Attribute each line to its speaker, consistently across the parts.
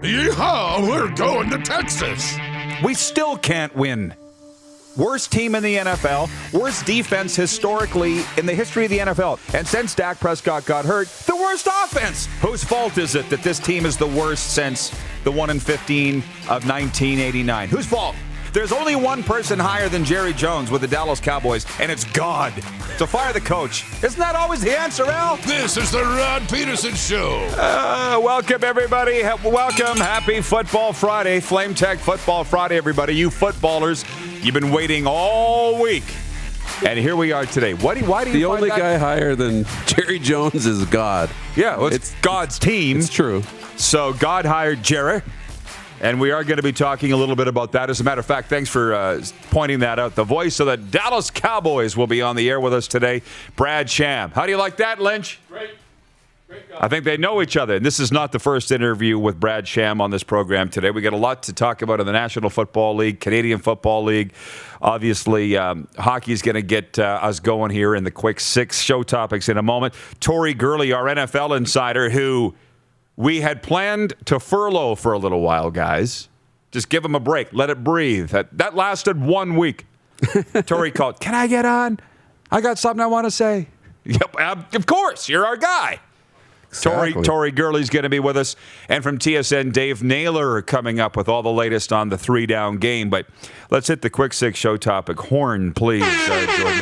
Speaker 1: Yeehaw, we're going to Texas.
Speaker 2: We still can't win. Worst team in the NFL, worst defense historically in the history of the NFL. And since Dak Prescott got hurt, the worst offense. Whose fault is it that this team is the worst since the 1-15 of 1989? Whose fault? There's only one person higher than Jerry Jones with the Dallas Cowboys, and it's God. So fire the coach. Isn't that always the answer, Al?
Speaker 1: This is the Rod Pedersen Show.
Speaker 2: Welcome, everybody. Welcome. Happy Football Friday. Flame Tech Football Friday, everybody. You footballers, you've been waiting all week. And here we are today. Why do you
Speaker 3: The only guy higher than Jerry Jones is God.
Speaker 2: Yeah, well, it's God's team.
Speaker 3: It's true.
Speaker 2: So God hired Jerry. And we are going to be talking a little bit about that. As a matter of fact, thanks for pointing that out. The voice of the Dallas Cowboys will be on the air with us today, Brad Sham. How do you like that, Lynch?
Speaker 4: Great guy.
Speaker 2: I think they know each other. And this is not the first interview with Brad Sham on this program today. We got a lot to talk about in the National Football League, Canadian Football League. Obviously, hockey's going to get us going here in the quick six show topics in a moment. Tori Gurley, our NFL insider, who we had planned to furlough for a little while, guys. Just give him a break. Let it breathe. That lasted 1 week. Tori called, "Can I get on? I got something I want to say." Yep, of course. You're our guy.
Speaker 3: Exactly.
Speaker 2: Tori Gurley's going to be with us. And from TSN, Dave Naylor coming up with all the latest on the 3-down game. But let's hit the quick six show topic. Horn, please, Jordan.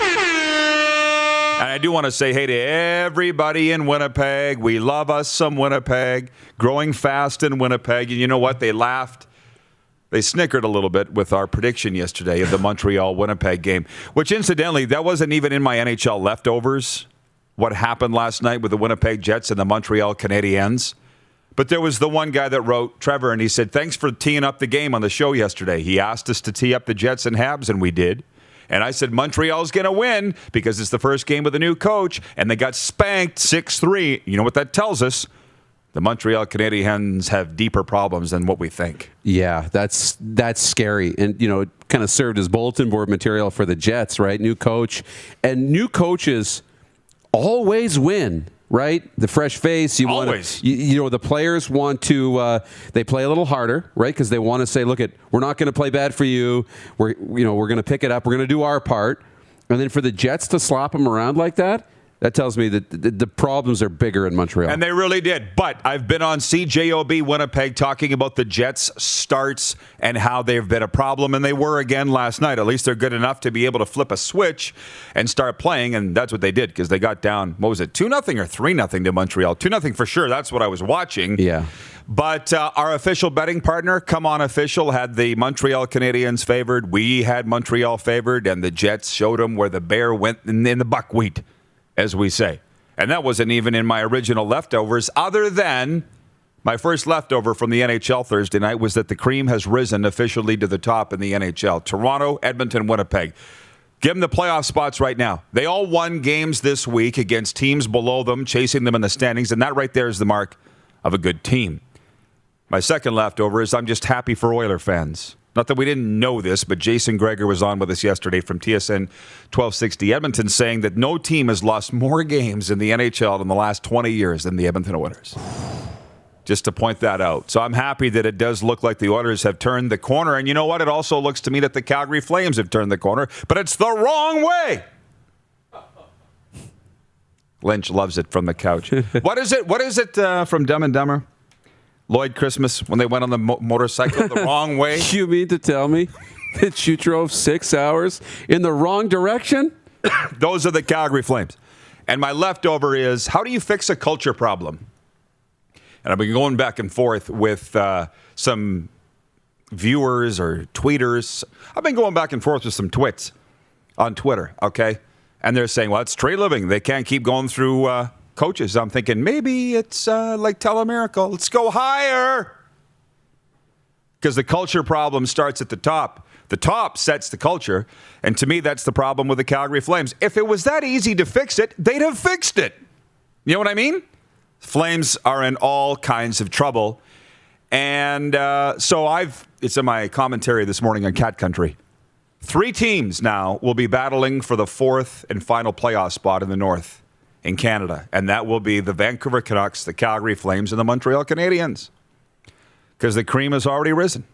Speaker 2: And I do want to say hey to everybody in Winnipeg. We love us some Winnipeg. Growing fast in Winnipeg. And you know what? They laughed. They snickered a little bit with our prediction yesterday of the Montreal-Winnipeg game, which incidentally, that wasn't even in my NHL leftovers, what happened last night with the Winnipeg Jets and the Montreal Canadiens. But there was the one guy that wrote, Trevor, and he said, "Thanks for teeing up the game on the show yesterday. He asked us to tee up the Jets and Habs, and we did." And I said, Montreal's going to win because it's the first game with a new coach, and they got spanked 6-3. You know what that tells us? The Montreal Canadiens have deeper problems than what we think.
Speaker 3: Yeah, that's scary. And, you know, it kind of served as bulletin board material for the Jets, right? New coach. And new coaches always win, right? The fresh face. You
Speaker 2: Always.
Speaker 3: You know, the players want to, they play a little harder, right? Because they want to say, look, we're not going to play bad for you. We're going to pick it up. We're going to do our part. And then for the Jets to slap them around like that, that tells me that the problems are bigger in Montreal.
Speaker 2: And they really did. But I've been on CJOB Winnipeg talking about the Jets' starts and how they've been a problem, and they were again last night. At least they're good enough to be able to flip a switch and start playing, and that's what they did because they got down, what was it, 2-0 or 3-0 to Montreal? 2-0 for sure. That's what I was watching.
Speaker 3: Yeah.
Speaker 2: But our official betting partner, Come On Official, had the Montreal Canadiens favored. We had Montreal favored, and the Jets showed them where the bear went in the buckwheat, as we say. And that wasn't even in my original leftovers, other than my first leftover from the NHL Thursday night was that the cream has risen officially to the top in the NHL. Toronto, Edmonton, Winnipeg. Give them the playoff spots right now. They all won games this week against teams below them, chasing them in the standings, and that right there is the mark of a good team. My second leftover is I'm just happy for Oiler fans. Not that we didn't know this, but Jason Gregor was on with us yesterday from TSN 1260 Edmonton saying that no team has lost more games in the NHL in the last 20 years than the Edmonton Oilers. Just to point that out. So I'm happy that it does look like the Oilers have turned the corner. And you know what? It also looks to me that the Calgary Flames have turned the corner, but it's the wrong way. Lynch loves it from the couch. What is it from Dumb and Dumber? Lloyd Christmas, when they went on the motorcycle the wrong way.
Speaker 3: You mean to tell me that you drove 6 hours in the wrong direction?
Speaker 2: Those are the Calgary Flames. And my leftover is, how do you fix a culture problem? And I've been going back and forth with some viewers or tweeters. I've been going back and forth with some twits on Twitter, okay? And they're saying, well, it's Trey Living. They can't keep going through coaches. I'm thinking maybe it's like Telemiracle. Let's go higher. Because the culture problem starts at the top. The top sets the culture. And to me, that's the problem with the Calgary Flames. If it was that easy to fix it, they'd have fixed it. You know what I mean? Flames are in all kinds of trouble. And it's in my commentary this morning on Cat Country. 3 teams now will be battling for the 4th and final playoff spot in the North in Canada, and that will be the Vancouver Canucks, the Calgary Flames, and the Montreal Canadiens. because the cream has already risen.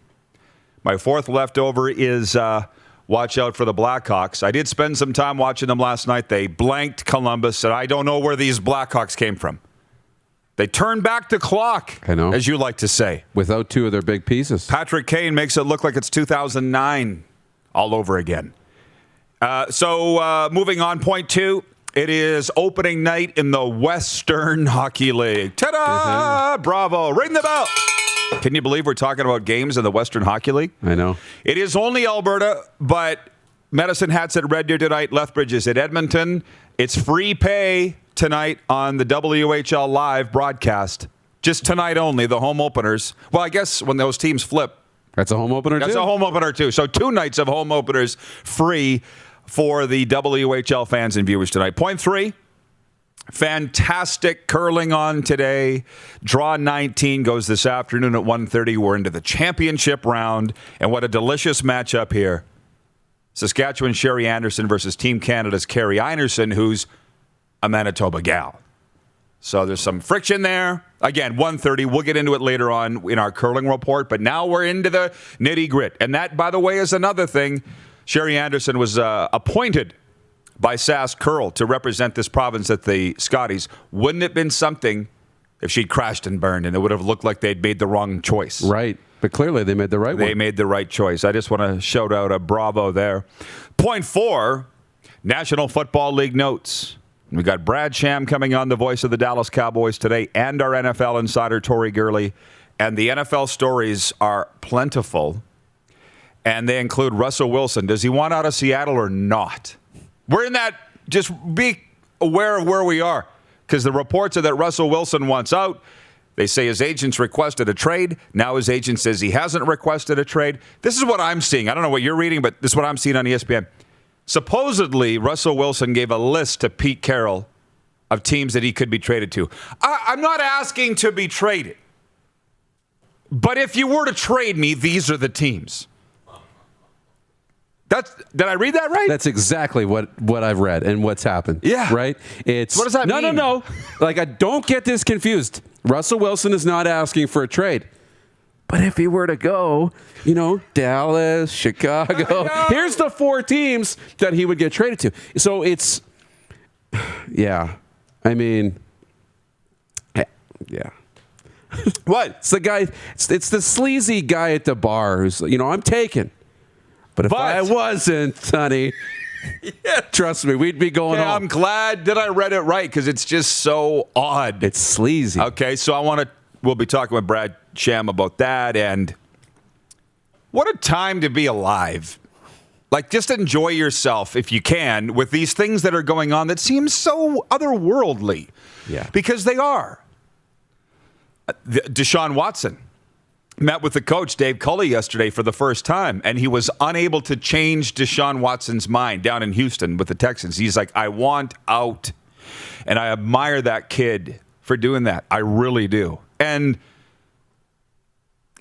Speaker 2: My fourth leftover is watch out for the Blackhawks. I did spend some time watching them last night. They blanked Columbus, and I don't know where these Blackhawks came from. They turned back the clock,
Speaker 3: I know,
Speaker 2: as you like to say.
Speaker 3: Without two of their big pieces.
Speaker 2: Patrick Kane makes it look like it's 2009 all over again. So moving on, point 2. It is opening night in the Western Hockey League. Ta-da! Bravo. Ring the bell. Can you believe we're talking about games in the Western Hockey League?
Speaker 3: I know.
Speaker 2: It is only Alberta, but Medicine Hat's at Red Deer tonight. Lethbridge is at Edmonton. It's free pay tonight on the WHL live broadcast. Just tonight only, the home openers. Well, I guess when those teams flip.
Speaker 3: That's a home opener, too?
Speaker 2: That's a home opener, too. So 2 nights of home openers free for the WHL fans and viewers tonight. Point 3, fantastic curling on today. Draw 19 goes this afternoon at 1:30. We're into the championship round, and what a delicious matchup here. Saskatchewan Sherry Anderson versus Team Canada's Carrie Einerson, who's a Manitoba gal. So there's some friction there. Again, 1:30. We'll get into it later on in our curling report, but now we're into the nitty-grit. And that, by the way, is another thing. Sherry Anderson was appointed by Sask Curl to represent this province at the Scotties. Wouldn't it have been something if she'd crashed and burned and it would have looked like they'd made the wrong choice?
Speaker 3: Right. But clearly they made the right one.
Speaker 2: They made the right choice. I just want to shout out a bravo there. Point 4, National Football League notes. We got Brad Sham coming on, the voice of the Dallas Cowboys today, and our NFL insider, Tori Gurley. And the NFL stories are plentiful, and they include Russell Wilson. Does he want out of Seattle or not? We're in that, just be aware of where we are, because the reports are that Russell Wilson wants out. They say his agent's requested a trade. Now his agent says he hasn't requested a trade. This is what I'm seeing. I don't know what you're reading, but this is what I'm seeing on ESPN. Supposedly, Russell Wilson gave a list to Pete Carroll of teams that he could be traded to. I'm not asking to be traded. But if you were to trade me, these are the teams. Did I read that right?
Speaker 3: That's exactly what I've read and what's happened.
Speaker 2: Yeah.
Speaker 3: Right? It's
Speaker 2: what does that mean?
Speaker 3: No. Like, I don't get this confused. Russell Wilson is not asking for a trade. But if he were to go, Dallas, Chicago, here's the 4 teams that he would get traded to. So it's, yeah. I mean, yeah.
Speaker 2: What?
Speaker 3: It's the guy, it's the sleazy guy at the bar who's, I'm taken. But if I wasn't, honey, trust me, we'd be going home.
Speaker 2: I'm glad that I read it right, because it's just so odd.
Speaker 3: It's sleazy.
Speaker 2: Okay, so we'll be talking with Brad Sham about that, and what a time to be alive. Like, just enjoy yourself if you can with these things that are going on that seem so otherworldly.
Speaker 3: Yeah.
Speaker 2: Because they are. Deshaun Watson met with the coach, Dave Culley, yesterday for the first time, and he was unable to change Deshaun Watson's mind down in Houston with the Texans. He's like, I want out. And I admire that kid for doing that. I really do. And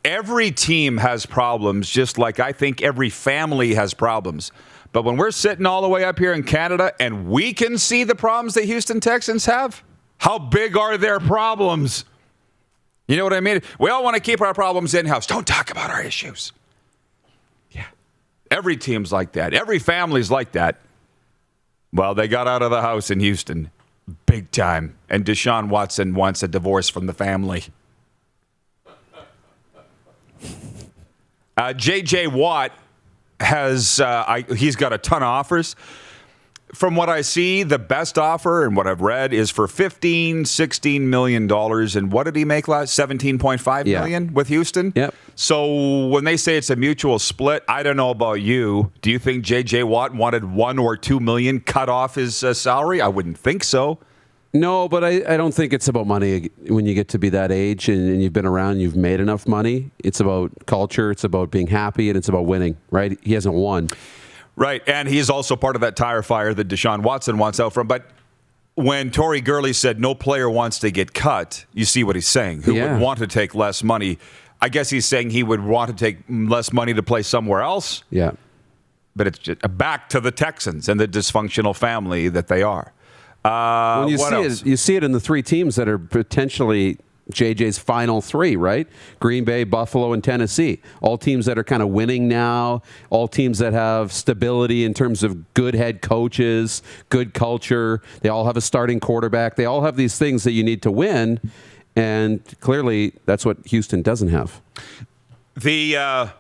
Speaker 2: every team has problems, just like I think every family has problems. But when we're sitting all the way up here in Canada and we can see the problems the Houston Texans have, how big are their problems? You know what I mean? We all want to keep our problems in-house. Don't talk about our issues. Yeah. Every team's like that. Every family's like that. Well, they got out of the house in Houston big time. And Deshaun Watson wants a divorce from the family. J.J. Watt has, he's got a ton of offers. From what I see, the best offer and what I've read is for $16 million. And what did he make last? $17.5 million with Houston?
Speaker 3: Yep.
Speaker 2: So when they say it's a mutual split, I don't know about you. Do you think J.J. Watt wanted $1 or $2 million cut off his salary? I wouldn't think so.
Speaker 3: No, but I don't think it's about money when you get to be that age and you've been around, you've made enough money. It's about culture. It's about being happy, and it's about winning, right? He hasn't won.
Speaker 2: Right, and he's also part of that tire fire that Deshaun Watson wants out from. But when Tori Gurley said no player wants to get cut, you see what he's saying. Who would want to take less money? I guess he's saying he would want to take less money to play somewhere else.
Speaker 3: Yeah.
Speaker 2: But it's just back to the Texans and the dysfunctional family that they are.
Speaker 3: When you see it in the 3 teams that are potentially JJ's final three, right? Green Bay, Buffalo, and Tennessee. All teams that are kind of winning now, all teams that have stability in terms of good head coaches, good culture. They all have a starting quarterback. They all have these things that you need to win, and clearly that's what Houston doesn't have.
Speaker 2: From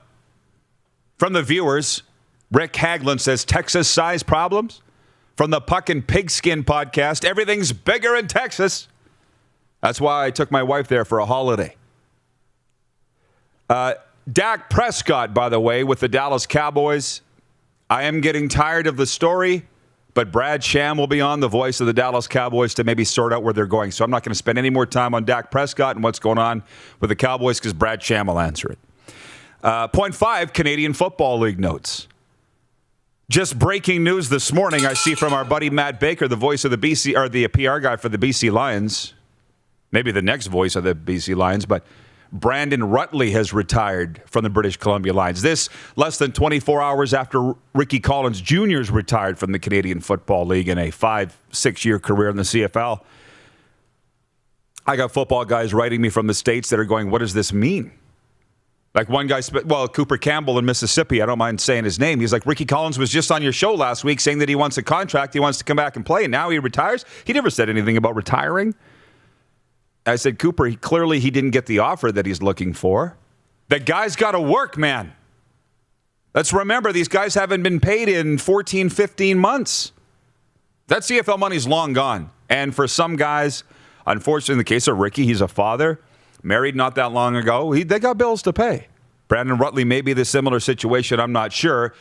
Speaker 2: the viewers, Rick Haglund says Texas size problems. From the Puck and Pigskin podcast, everything's bigger in Texas. That's why I took my wife there for a holiday. Dak Prescott, by the way, with the Dallas Cowboys. I am getting tired of the story, but Brad Sham will be on, the voice of the Dallas Cowboys, to maybe sort out where they're going. So I'm not going to spend any more time on Dak Prescott and what's going on with the Cowboys because Brad Sham will answer it. Point 5, Canadian Football League notes. Just breaking news this morning, I see from our buddy Matt Baker, the voice of the BC, or the PR guy for the BC Lions. Maybe the next voice of the BC Lions, but Brandon Rutley has retired from the British Columbia Lions. This less than 24 hours after Ricky Collins Jr.'s retired from the Canadian Football League in a 5-6 year career in the CFL. I got football guys writing me from the States that are going, what does this mean? Like one guy, Cooper Campbell in Mississippi, I don't mind saying his name. He's like, Ricky Collins was just on your show last week saying that he wants a contract, he wants to come back and play, and now he retires? He never said anything about retiring. I said, Cooper, he didn't get the offer that he's looking for. That guy's got to work, man. Let's remember, these guys haven't been paid in 14, 15 months. That CFL money's long gone. And for some guys, unfortunately, in the case of Ricky, he's a father, married not that long ago. They got bills to pay. Brandon Rutley may be the similar situation, I'm not sure.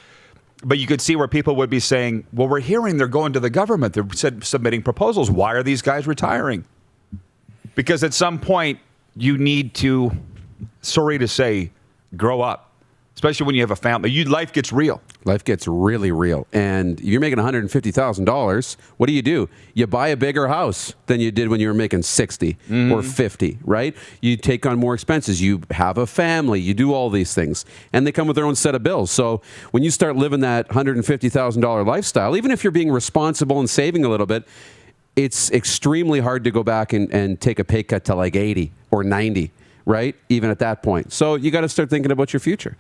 Speaker 2: But you could see where people would be saying, well, we're hearing they're going to the government. They're submitting proposals. Why are these guys retiring? Because at some point, you need to, sorry to say, grow up. Especially when you have a family. Life gets real.
Speaker 3: Life gets really real. And you're making $150,000. What do? You buy a bigger house than you did when you were making $60 or $50, right? You take on more expenses. You have a family. You do all these things. And they come with their own set of bills. So when you start living that $150,000 lifestyle, even if you're being responsible and saving a little bit, it's extremely hard to go back and take a pay cut to like 80 or 90, right? Even at that point. So you got to start thinking about your future.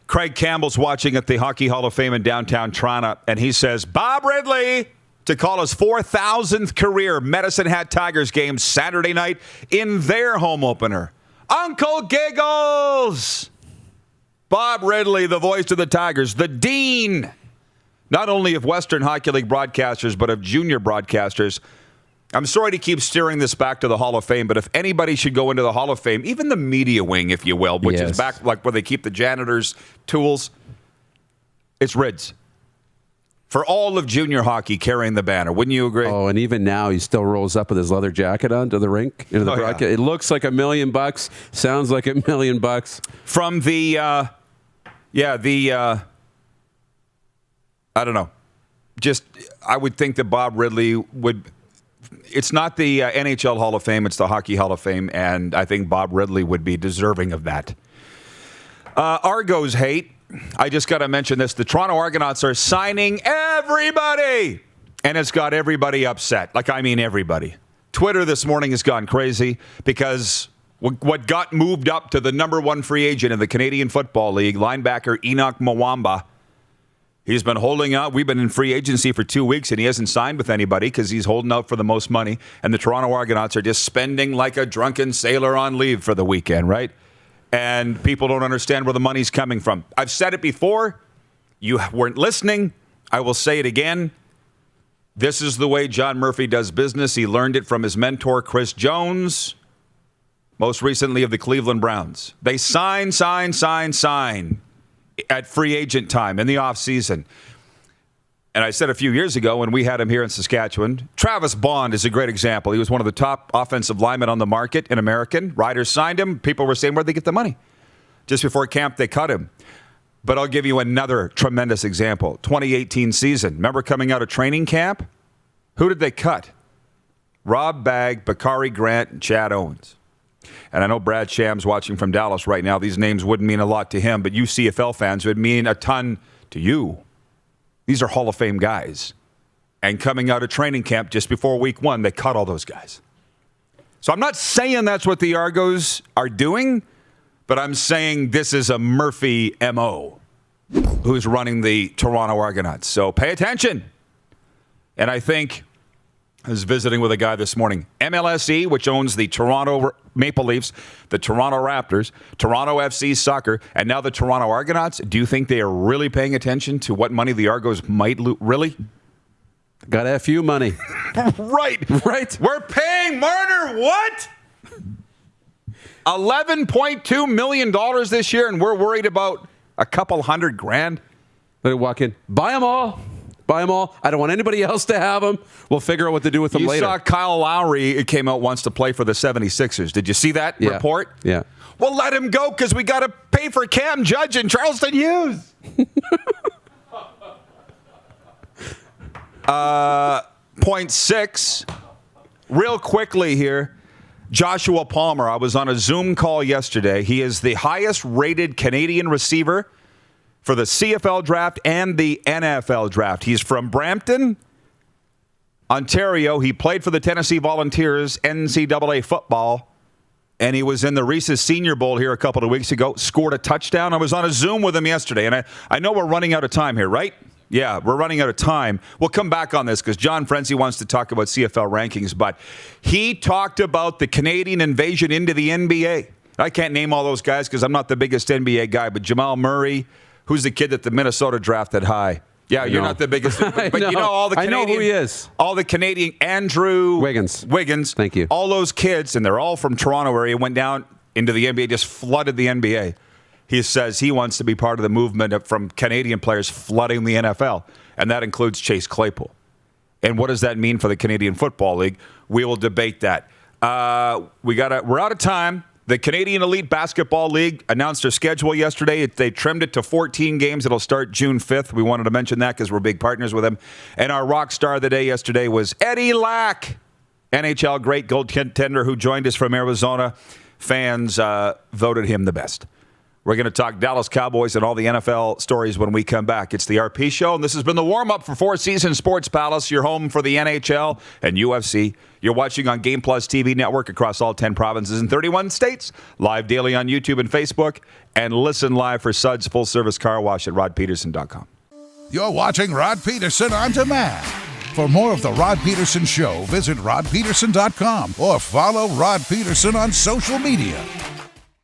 Speaker 2: Craig Campbell's watching at the Hockey Hall of Fame in downtown Toronto, and he says, Bob Ridley to call his 4,000th career Medicine Hat Tigers game Saturday night in their home opener. Uncle Giggles! Bob Ridley, the voice of the Tigers, the dean, not only of Western Hockey League broadcasters, but of junior broadcasters. I'm sorry to keep steering this back to the Hall of Fame, but if anybody should go into the Hall of Fame, even the media wing, if you will, which is back like where they keep the janitors' tools, it's Rids. For all of junior hockey carrying the banner. Wouldn't you agree?
Speaker 3: Oh, and even now he still rolls up with his leather jacket on to the rink. Into the broadcast. Yeah. It looks like $1 million. Sounds like $1 million.
Speaker 2: From the, I don't know. Just, I would think that Bob Ridley would, it's not the NHL Hall of Fame, it's the Hockey Hall of Fame, and I think Bob Ridley would be deserving of that. Argos hate. I just got to mention this. The Toronto Argonauts are signing everybody, and it's got everybody upset. Like, I mean everybody. Twitter this morning has gone crazy because what got moved up to the number one free agent in the Canadian Football League, linebacker Enoch Mwamba, he's been holding out. We've been in free agency for 2 weeks, and he hasn't signed with anybody because he's holding out for the most money. And the Toronto Argonauts are just spending like a drunken sailor on leave for the weekend, right? And people don't understand where the money's coming from. I've said it before. You weren't listening. I will say it again. This is the way John Murphy does business. He learned it from his mentor, Chris Jones, most recently of the Cleveland Browns. They sign at free agent time in the offseason. And I said a few years ago when we had him here in Saskatchewan, Travis Bond is a great example. He was one of the top offensive linemen on the market in American. Riders signed him. People were saying, where'd they get the money? Just before camp, they cut him. But I'll give you another tremendous example. 2018 season. Remember coming out of training camp? Who did they cut? Rob Bagg, Bakari Grant, and Chad Owens. And I know Brad Sham's watching from Dallas right now. These names wouldn't mean a lot to him, but you CFL fans would mean a ton to you. These are Hall of Fame guys. And coming out of training camp just before week one, they cut all those guys. So I'm not saying that's what the Argos are doing, but I'm saying this is a Murphy M.O. who's running the Toronto Argonauts. So pay attention. And I think I was visiting with a guy this morning. MLSE, which owns the Toronto Maple Leafs, the Toronto Raptors, Toronto FC Soccer, and now the Toronto Argonauts. Do you think they are really paying attention to what money the Argos might lose? Really?
Speaker 3: Got FU money.
Speaker 2: Right. We're paying Marner what? $11.2 million this year, and we're worried about a couple $100,000.
Speaker 3: Let it walk in. Buy them all. Buy them all. I don't want anybody else to have them. We'll figure out what to do with them later.
Speaker 2: You saw Kyle Lowry, it came out, wants to play for the 76ers. Did you see that report?
Speaker 3: Yeah.
Speaker 2: Well, let him go because we got to pay for Cam Judge and Charleston Hughes. Point 6. Real quickly here. Joshua Palmer. I was on a Zoom call yesterday. He is the highest rated Canadian receiver for the CFL draft and the NFL draft. He's from Brampton, Ontario. He played for the Tennessee Volunteers, NCAA football, and he was in the Reese's Senior Bowl here a couple of weeks ago, scored a touchdown. I was on a Zoom with him yesterday, and I know we're running out of time here, right? Yeah, we're running out of time. We'll come back on this because John Frenzy wants to talk about CFL rankings, but he talked about the Canadian invasion into the NBA. I can't name all those guys because I'm not the biggest NBA guy, but Jamal Murray, who's the kid that the Minnesota drafted high? Yeah, you're not the biggest, but you know all the Canadian.
Speaker 3: I know who he is.
Speaker 2: All the Canadian, Andrew
Speaker 3: Wiggins. Thank you.
Speaker 2: All those kids, and they're all from Toronto area, went down into the NBA, just flooded the NBA. He says he wants to be part of the movement from Canadian players flooding the NFL, and that includes Chase Claypool. And what does that mean for the Canadian Football League? We will debate that. We're out of time. The Canadian Elite Basketball League announced their schedule yesterday. They trimmed it to 14 games. It'll start June 5th. We wanted to mention that because we're big partners with them. And our rock star of the day yesterday was Eddie Lack, NHL great goaltender who joined us from Arizona. Fans voted him the best. We're going to talk Dallas Cowboys and all the NFL stories when we come back. It's the RP Show, and this has been the warm-up for Four Seasons Sports Palace, your home for the NHL and UFC. You're watching on Game Plus TV network across all 10 provinces in 31 states, live daily on YouTube and Facebook, and listen live for Suds Full Service Car Wash at rodpedersen.com.
Speaker 1: You're watching Rod Pedersen On Demand. For more of The Rod Pedersen Show, visit rodpedersen.com or follow Rod Pedersen on social media.